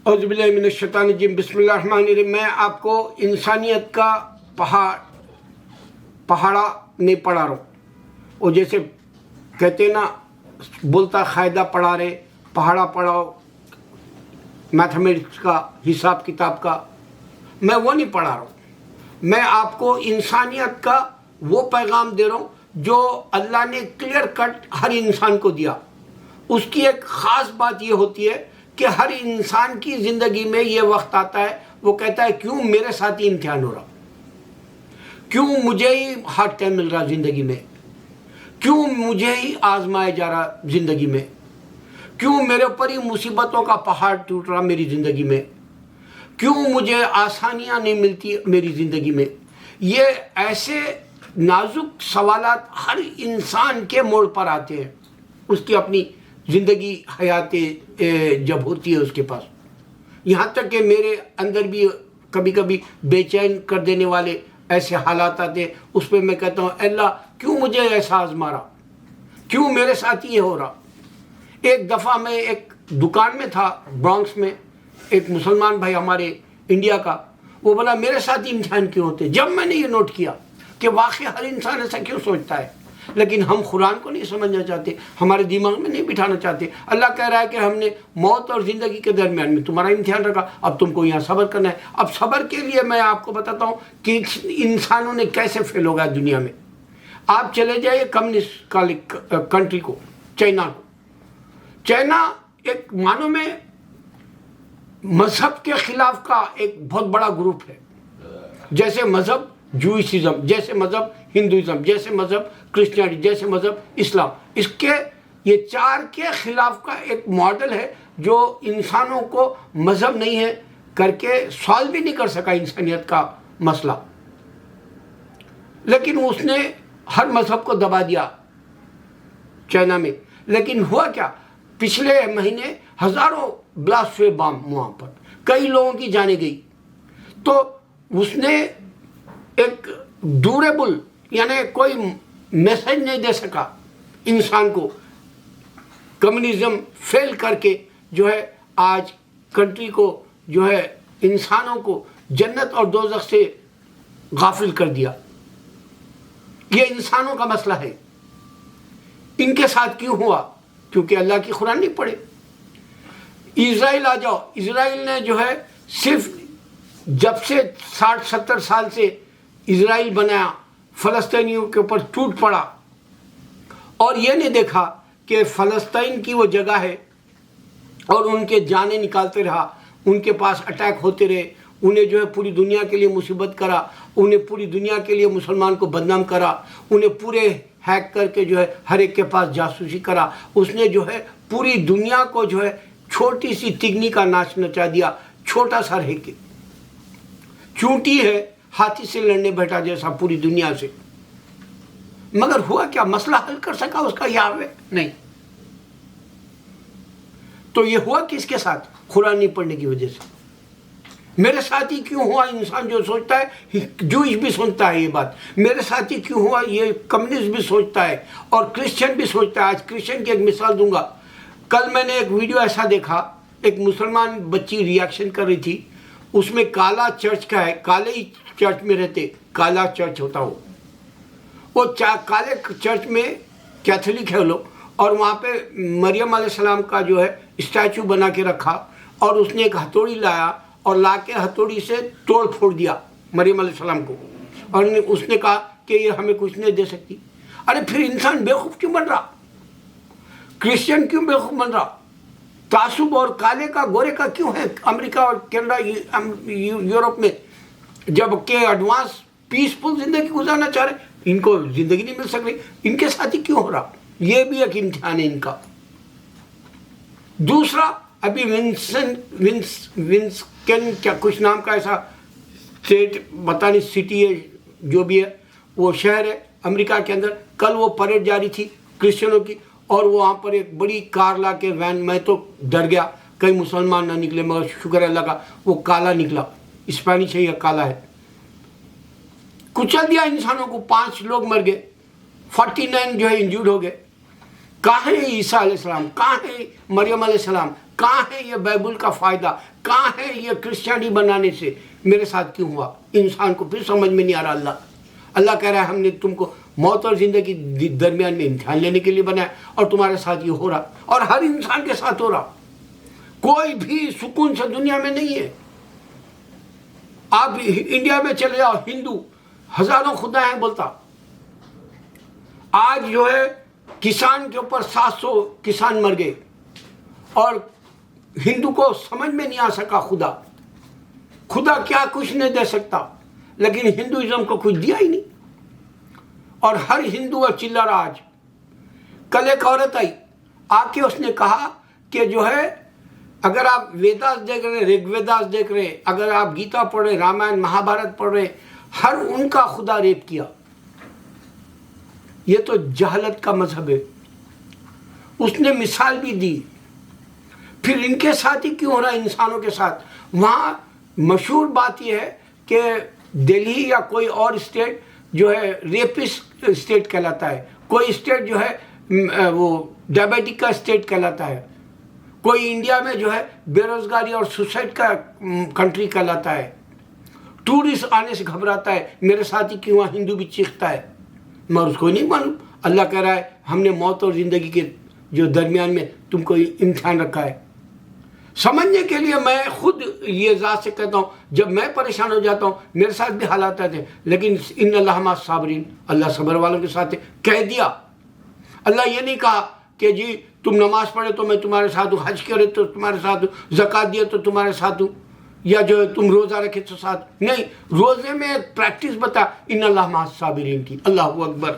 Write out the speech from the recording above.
اعوذ باللہ من الشیطان الرجیم، بسم اللہ الرحمن الرحیم۔ میں آپ کو انسانیت کا پہاڑا نہیں پڑھا رہا ہوں، وہ جیسے کہتے ہیں نا، بولتا قاعدہ پڑھا رہے، پہاڑا پڑھاؤ میتھمیٹکس کا، حساب کتاب کا، میں وہ نہیں پڑھا رہا ہوں۔ میں آپ کو انسانیت کا وہ پیغام دے رہا ہوں جو اللہ نے کلیئر کٹ ہر انسان کو دیا۔ اس کی ایک خاص بات یہ ہوتی ہے کہ ہر انسان کی زندگی میں یہ وقت آتا ہے، وہ کہتا ہے کیوں میرے ساتھ ہی امتحان ہو رہا، کیوں مجھے ہی ہارڈ ٹائم مل رہا زندگی میں، کیوں مجھے ہی آزمایا جا رہا زندگی میں، کیوں میرے اوپر ہی مصیبتوں کا پہاڑ ٹوٹ رہا میری زندگی میں، کیوں مجھے آسانیاں نہیں ملتی میری زندگی میں۔ یہ ایسے نازک سوالات ہر انسان کے موڑ پر آتے ہیں، اس کی اپنی زندگی حیات جب ہوتی ہے اس کے پاس۔ یہاں تک کہ میرے اندر بھی کبھی کبھی بے چین کر دینے والے ایسے حالات آتے ہیں، اس پہ میں کہتا ہوں اے اللہ کیوں مجھے ایسا آزما رہا، کیوں میرے ساتھ یہ ہو رہا۔ ایک دفعہ میں ایک دکان میں تھا برانکس میں، ایک مسلمان بھائی ہمارے انڈیا کا، وہ بولا میرے ساتھ ہی امتحان کیوں ہوتے۔ جب میں نے یہ نوٹ کیا کہ واقعی ہر انسان ایسا کیوں سوچتا ہے، لیکن ہم قرآن کو نہیں سمجھنا چاہتے، ہمارے دماغ میں نہیں بٹھانا چاہتے۔ اللہ کہہ رہا ہے کہ ہم نے موت اور زندگی کے درمیان میں تمہارا امتحان رکھا، اب تم کو یہاں صبر کرنا ہے۔ اب صبر کے لیے میں آپ کو بتاتا ہوں کہ انسانوں نے کیسے فیل ہو گیا دنیا میں۔ آپ چلے جائیے کمیونسٹ کنٹری کو، چائنا کو۔ چائنا ایک معنوں میں مذہب کے خلاف کا ایک بہت بڑا گروپ ہے، جیسے مذہب جوئسزم، جیسے مذہب ہندوازم، جیسے مذہب کرسچینٹی، جیسے مذہب اسلام۔ اس کے یہ چار کے خلاف کا ایک ماڈل ہے جو انسانوں کو مذہب نہیں ہے کر کے سالو بھی نہیں کر سکا انسانیت کا مسئلہ، لیکن اس نے ہر مذہب کو دبا دیا چائنا میں۔ لیکن ہوا کیا، پچھلے مہینے ہزاروں بلاسٹ ہوئے بام، وہاں پر کئی لوگوں کی جانیں گئی۔ تو اس نے ایک ڈیوریبل یعنی کوئی میسج نہیں دے سکا انسان کو۔ کمیونزم فیل کر کے جو ہے آج کنٹری کو جو ہے انسانوں کو جنت اور دوزخ سے غافل کر دیا۔ یہ انسانوں کا مسئلہ ہے۔ ان کے ساتھ کیوں ہوا؟ کیونکہ اللہ کی قرآن نہیں پڑھے۔ اسرائیل آ جاؤ، اسرائیل نے جو ہے صرف جب سے 60-70 سال سے اسرائیل بنایا، فلسطینیوں کے اوپر ٹوٹ پڑا، اور یہ نہیں دیکھا کہ فلسطین کی وہ جگہ ہے، اور ان کے جانیں نکالتے رہا، ان کے پاس اٹیک ہوتے رہے، انہیں جو ہے پوری دنیا کے لیے مصیبت کرا، انہیں پوری دنیا کے لیے مسلمان کو بدنام کرا، انہیں پورے ہیک کر کے جو ہے ہر ایک کے پاس جاسوسی کرا۔ اس نے جو ہے پوری دنیا کو جو ہے چھوٹی سی تگنی کا ناچ نچا دیا، چھوٹا سا رہ کے چونٹی ہے ہاتھی سے لڑنے بیٹھا جیسا پوری دنیا سے۔ مگر ہوا کیا، مسئلہ حل کر سکا اس کا یہوہ؟ نہیں۔ تو یہ ہوا کس کے ساتھ؟ قرآن نہیں پڑھنے کی وجہ سے۔ میرے ساتھ ہی کیوں ہوا؟ انسان جو سوچتا ہے، جوئش بھی سوچتا ہے یہ بات، میرے ساتھ ہی کیوں ہوا، یہ کمیونسٹ بھی سوچتا ہے اور کرسچن بھی سوچتا ہے۔ آج کرسچن کی ایک مثال دوں گا۔ کل میں نے ایک ویڈیو ایسا دیکھا، ایک مسلمان بچی ریاکشن کر رہی تھی، اس میں کالا چرچ کا ہے، کالے ہی چرچ میں رہتے، کالا چرچ ہوتا وہ کالے چرچ میں کیتھولک ہے لوگ، اور وہاں پہ مریم علیہ السلام کا جو ہے اسٹیچو بنا کے رکھا، اور اس نے ایک ہتھوڑی لایا اور لا کے ہتھوڑی سے توڑ پھوڑ دیا مریم علیہ السلام کو، اور اس نے کہا کہ یہ ہمیں کچھ نہیں دے سکتی۔ ارے پھر انسان بیوقوف کیوں بن رہا؟ کرسچن کیوں بیوقوف بن رہا؟ تعصب اور کالے کا گورے کا کیوں ہے امریکہ اور کینیڈا یورپ میں، جب کہ ایڈوانس پیسفل زندگی گزارنا چاہ رہے، ان کو زندگی نہیں مل سک رہی، ان کے ساتھ ہی کیوں ہو رہا؟ یہ بھی ایک امتحان ہے ان کا۔ دوسرا، ابھی ونسکن کیا کچھ نام کا ایسا اسٹیٹ پتہ نہیں سٹی ہے جو بھی ہے، وہ شہر ہے امریکہ کے اندر، کل وہ پریڈ جاری تھی کرسچنوں کی، اور وہاں پر ایک بڑی کار لا کے وین، میں تو ڈر گیا کئی مسلمان نہ نکلے، مگر شکر اللہ کا وہ کالا نکلا، اسپینش ہے یا کالا ہے، کچل دیا انسانوں کو، 5 لوگ مر گئے، 49 جو ہے انجورڈ ہو گئے۔ کہاں ہے عیسیٰ علیہ السلام؟ کہاں ہے مریم علیہ السلام؟ کہاں ہے یہ بائبل کا فائدہ؟ کہاں ہے یہ کرسچینی بنانے سے میرے ساتھ کیوں ہوا؟ انسان کو پھر سمجھ میں نہیں آ رہا۔ اللہ کہہ رہا ہے ہم نے تم کو موت اور زندگی درمیان میں امتحان لینے کے لیے بنایا، اور تمہارے ساتھ یہ ہو رہا، اور ہر انسان کے ساتھ ہو رہا۔ کوئی بھی سکون سے دنیا میں نہیں ہے۔ آپ انڈیا میں چلے جاؤ، ہندو ہزاروں خدا ہیں بولتا، آج جو ہے کسان کے اوپر 700 کسان مر گئے، اور ہندو کو سمجھ میں نہیں آ سکا خدا کیا کچھ نہیں دے سکتا، لیکن ہندوازم کو کچھ دیا ہی نہیں، اور ہر ہندو چلا رہا۔ آج کل ایک عورت آئی، آ کے اس نے کہا کہ جو ہے اگر آپ ویداس دیکھ رہے، رگ ویداس دیکھ رہے، اگر آپ گیتا پڑھ رہے، رامائن مہابھارت پڑھ رہے، ہر ان کا خدا ریپ کیا۔ یہ تو جہالت کا مذہب ہے۔ اس نے مثال بھی دی۔ پھر ان کے ساتھ ہی کیوں ہو رہا ہے انسانوں کے ساتھ؟ وہاں مشہور بات یہ ہے کہ دہلی یا کوئی اور اسٹیٹ جو ہے ریپسٹ اسٹیٹ کہلاتا ہے، کوئی اسٹیٹ جو ہے وہ ڈائبیٹک کا اسٹیٹ کہلاتا ہے، کوئی انڈیا میں جو ہے بے روزگاری اور سوسائڈ کا کنٹری کہلاتا ہے۔ ٹورسٹ آنے سے گھبراتا ہے، میرے ساتھ ہی کیوں ہندو بھی چیختا ہے، میں اس کو نہیں معلوم۔ اللہ کہہ رہا ہے ہم نے موت اور زندگی کے جو درمیان میں تم کو امتحان رکھا ہے۔ سمجھنے کے لیے میں خود یہ ذات سے کہتا ہوں، جب میں پریشان ہو جاتا ہوں میرے ساتھ بھی حالات آتے ہیں، لیکن ان اللہ مع الصابرین، اللہ صبر والوں کے ساتھ ہے، کہہ دیا۔ اللہ یہ نہیں کہا کہ جی تم نماز پڑھے تو میں تمہارے ساتھ ہوں، حج کرے تو تمہارے ساتھ ہوں، زکوٰۃ دیے تو تمہارے ساتھ ہوں، یا جو ہے تم روزہ رکھے تو ساتھ نہیں۔ روزے میں پریکٹس بتا ان اللہ مع الصابرین کی۔ اللہ اکبر۔